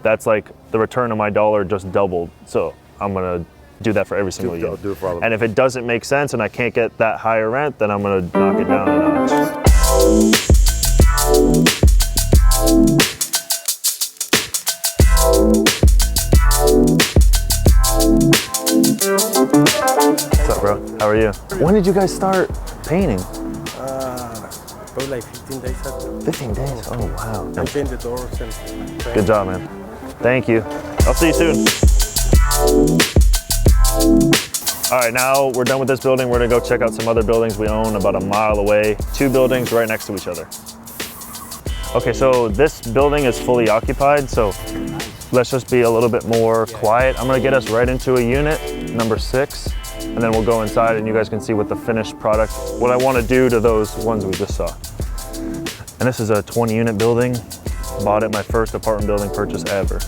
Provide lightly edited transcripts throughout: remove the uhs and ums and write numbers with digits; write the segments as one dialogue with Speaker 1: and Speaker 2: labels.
Speaker 1: that's like the return on my dollar just doubled. So I'm gonna do that for every single unit.
Speaker 2: Do it for all of them.
Speaker 1: And if it doesn't make sense and I can't get that higher rent, then I'm gonna knock it down a notch. What's up, bro? How are you? When did you guys start painting?
Speaker 2: Probably like 15 days ago.
Speaker 1: 15 days? Oh, wow.
Speaker 2: I painted the doors and...
Speaker 1: Good job, man. Thank you. I'll see you soon. All right, now we're done with this building. We're gonna go check out some other buildings we own about a mile away. 2 buildings right next to each other. Okay, so this building is fully occupied, so let's just be a little bit more quiet. I'm gonna get us right into a unit, number 6, and then we'll go inside and you guys can see what the finished product, what I wanna do to those ones we just saw. And this is a 20 unit building. Bought it, my first apartment building purchase ever.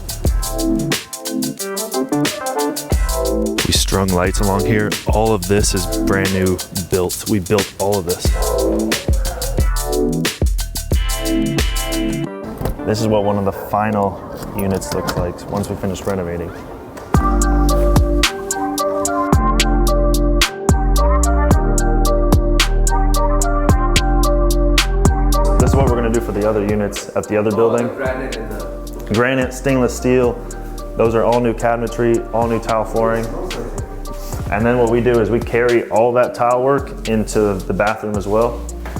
Speaker 1: We strung lights along here. All of this is brand new built. We built all of this. This is what one of the final units looks like once we finish renovating. This is what we're gonna do for the other units at the other building. Granite, stainless steel. Those are all new cabinetry, all new tile flooring. And then what we do is we carry all that tile work into the bathroom as well,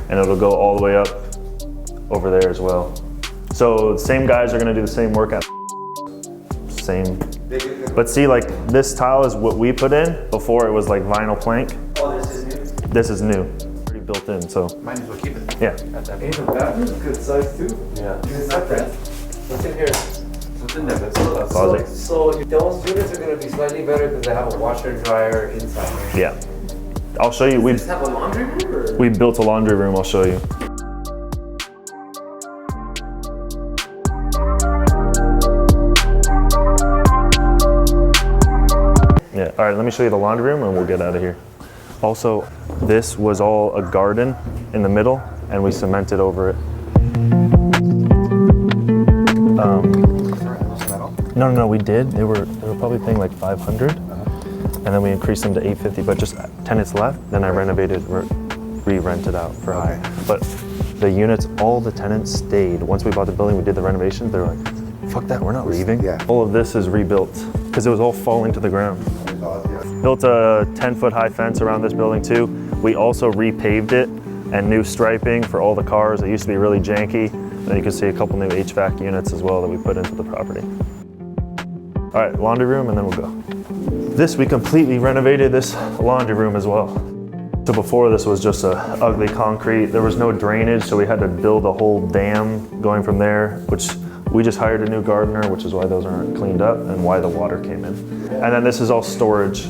Speaker 1: and it'll go all the way up over there as well. So the same guys are gonna do the same work at same. But see, like this tile is what we put in before it was like vinyl plank.
Speaker 3: Oh, this is new?
Speaker 1: This is new, already built in, so.
Speaker 3: Might as well keep it.
Speaker 1: Yeah.
Speaker 3: Hey, the bathroom is good size too.
Speaker 1: Yeah.
Speaker 3: It's not that. What's in here? What's in there?
Speaker 1: Closet.
Speaker 3: So those units are gonna be slightly better because they have a washer and dryer inside. Right?
Speaker 1: Yeah. I'll show you.
Speaker 3: Does this have a laundry room or?
Speaker 1: We built a laundry room, I'll show you. Yeah, all right, let me show you the laundry room and we'll get out of here. Also, this was all a garden in the middle and we cemented over it. No, we did. They were probably paying like 500 and then we increased them to 850, but just tenants left, then I renovated, re-rented out for higher. But the units, all the tenants stayed. Once we bought the building, we did the renovations, they were like, fuck that, we're not leaving.
Speaker 2: Yeah.
Speaker 1: All of this is rebuilt because it was all falling to the ground. Built a 10-foot high fence around this building too. We also repaved it and new striping for all the cars. It used to be really janky. And you can see a couple new HVAC units as well that we put into the property. All right, laundry room and then we'll go. This, we completely renovated this laundry room as well. So before this was just a ugly concrete. There was no drainage, so we had to build a whole dam going from there, which we just hired a new gardener, which is why those aren't cleaned up and why the water came in. And then this is all storage.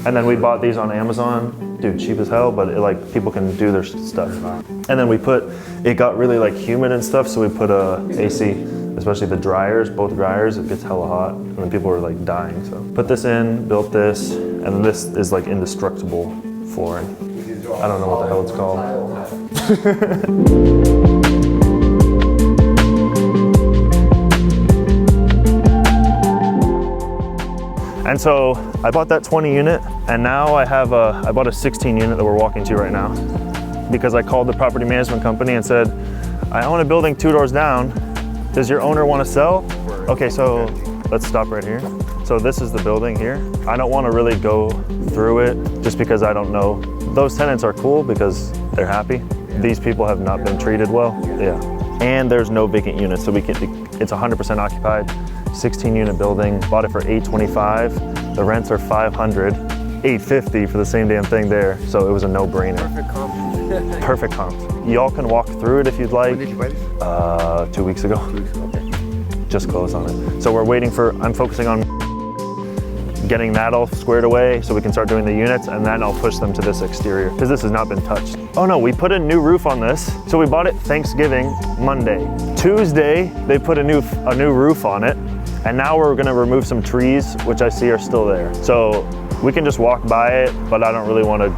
Speaker 1: And then we bought these on Amazon. Dude, cheap as hell, but like people can do their stuff. And then we it got really like humid and stuff, so we put a AC, especially the dryers, both dryers, it gets hella hot. And then people were like dying, so. Put this in, built this, and then this is like indestructible flooring. I don't know what the hell it's called. And so I bought that 20 unit and now I bought a 16 unit that we're walking to right now because I called the property management company and said, I own a building 2 doors down. Does your owner want to sell? Okay, so let's stop right here. So this is the building here. I don't want to really go through it just because I don't know. Those tenants are cool because they're happy. These people have not been treated well. Yeah. And there's no vacant units, so it's 100% occupied. 16 unit building, bought it for $825. The rents are $500, $850 for the same damn thing there. So it was a no-brainer.
Speaker 3: Perfect comp.
Speaker 1: Perfect comp. Y'all can walk through it if you'd like.
Speaker 2: When did you buy this?
Speaker 1: 2 weeks ago.
Speaker 2: 2 weeks ago, okay.
Speaker 1: Just closed on it. So we're waiting I'm focusing on getting that all squared away so we can start doing the units, and then I'll push them to this exterior because this has not been touched. Oh no, we put a new roof on this. So we bought it Thanksgiving, Monday. Tuesday, they put a new roof on it. And now we're gonna remove some trees, which I see are still there. So we can just walk by it, but I don't really wanna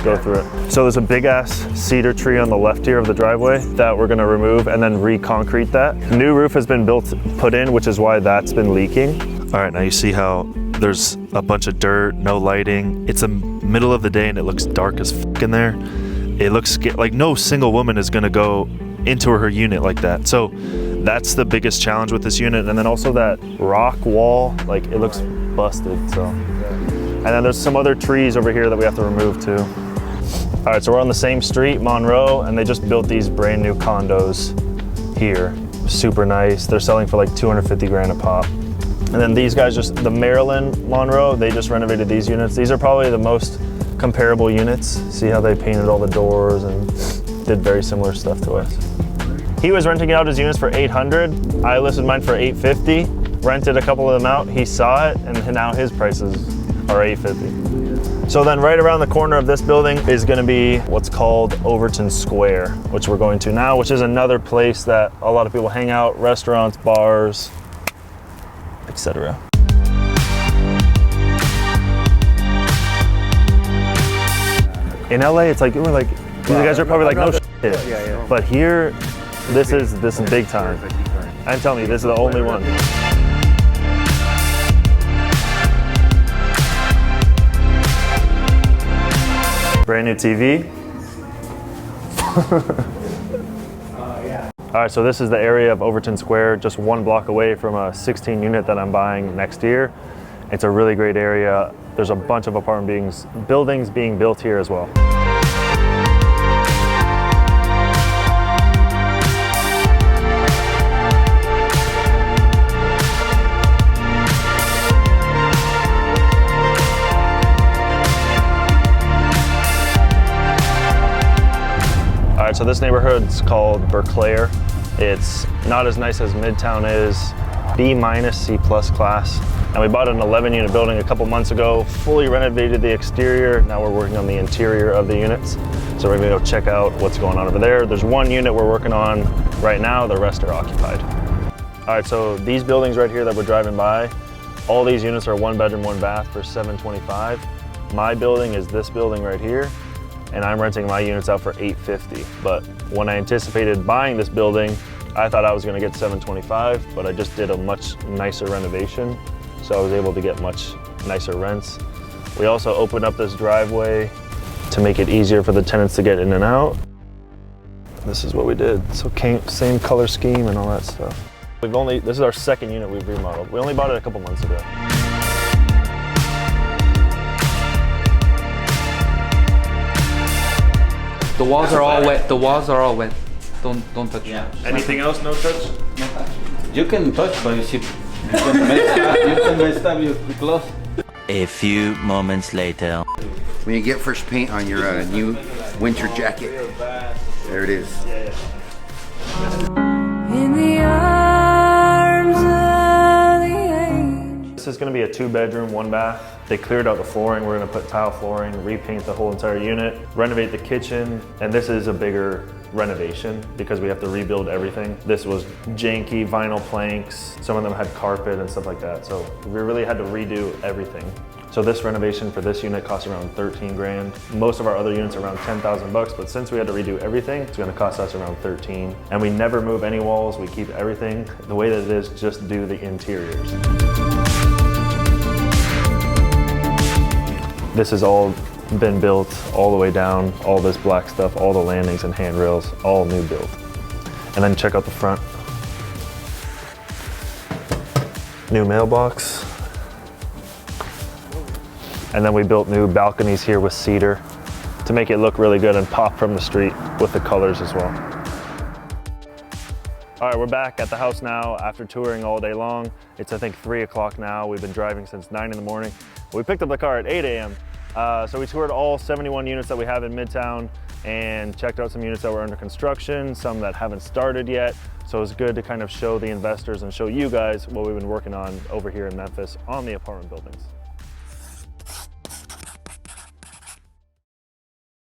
Speaker 1: go through it. So there's a big ass cedar tree on the left here of the driveway that we're gonna remove and then re-concrete that. New roof has been put in, which is why that's been leaking. All right, now you see how there's a bunch of dirt, no lighting. It's the middle of the day and it looks dark as f in there. It looks like no single woman is gonna go into her unit like that. So that's the biggest challenge with this unit. And then also that rock wall, like it looks busted, so. And then there's some other trees over here that we have to remove too. All right, so we're on the same street, Monroe, and they just built these brand new condos here. Super nice. They're selling for like 250 grand a pop. And then these guys the Maryland Monroe, they just renovated these units. These are probably the most comparable units. See how they painted all the doors and did very similar stuff to us. He was renting out his units for 800. I listed mine for 850. Rented a couple of them out. He saw it, and now his prices are 850. So then right around the corner of this building is gonna be what's called Overton Square, which we're going to now, which is another place that a lot of people hang out, restaurants, bars, etc. In LA, it's like, these guys are probably like, no shit.
Speaker 2: Yeah.
Speaker 1: But here, this is big time. And tell me, this is the only one. Brand new TV. All right, so this is the area of Overton Square, just 1 block away from a 16 unit that I'm buying next year. It's a really great area. There's a bunch of apartment buildings being built here as well. All right, so this neighborhood's called Berk Lair. It's not as nice as Midtown is, B- C+ class. And we bought an 11 unit building a couple months ago, fully renovated the exterior. Now we're working on the interior of the units. So we're gonna go check out what's going on over there. There's 1 unit we're working on right now, the rest are occupied. All right, so these buildings right here that we're driving by, all these units are 1 bedroom, 1 bath for $725. My building is this building right here, and I'm renting my units out for $850. But when I anticipated buying this building, I thought I was gonna get $725, but I just did a much nicer renovation. So I was able to get much nicer rents. We also opened up this driveway to make it easier for the tenants to get in and out. This is what we did. So same color scheme and all that stuff. This is our 2nd unit we've remodeled. We only bought it a couple months ago.
Speaker 4: The walls are all wet. The walls are all wet. Don't touch.
Speaker 5: Yeah.
Speaker 1: Anything else, no touch?
Speaker 4: No touch.
Speaker 5: You can touch, but you can mess up your clothes.
Speaker 6: A few moments later.
Speaker 7: When you get fresh paint on your new winter jacket, there it is.
Speaker 8: In the arms of the angel.
Speaker 1: This is gonna be a 2 bedroom, 1 bath. They cleared out the flooring. We're gonna put tile flooring, repaint the whole entire unit, renovate the kitchen, and this is a bigger renovation because we have to rebuild everything. This was janky vinyl planks. Some of them had carpet and stuff like that. So we really had to redo everything. So this renovation for this unit costs around 13 grand. Most of our other units are around 10,000 bucks, but since we had to redo everything, it's gonna cost us around 13. And we never move any walls. We keep everything the way that it is, just do the interiors. This has all been built all the way down, all this black stuff, all the landings and handrails, all new build. And then check out the front. New mailbox. And then we built new balconies here with cedar to make it look really good and pop from the street with the colors as well. All right, we're back at the house now after touring all day long. It's I think 3 o'clock now. We've been driving since 9 in the morning. We picked up the car at 8 a.m. So we toured all 71 units that we have in Midtown and checked out some units that were under construction, some that haven't started yet. So it was good to kind of show the investors and show you guys what we've been working on over here in Memphis on the apartment buildings.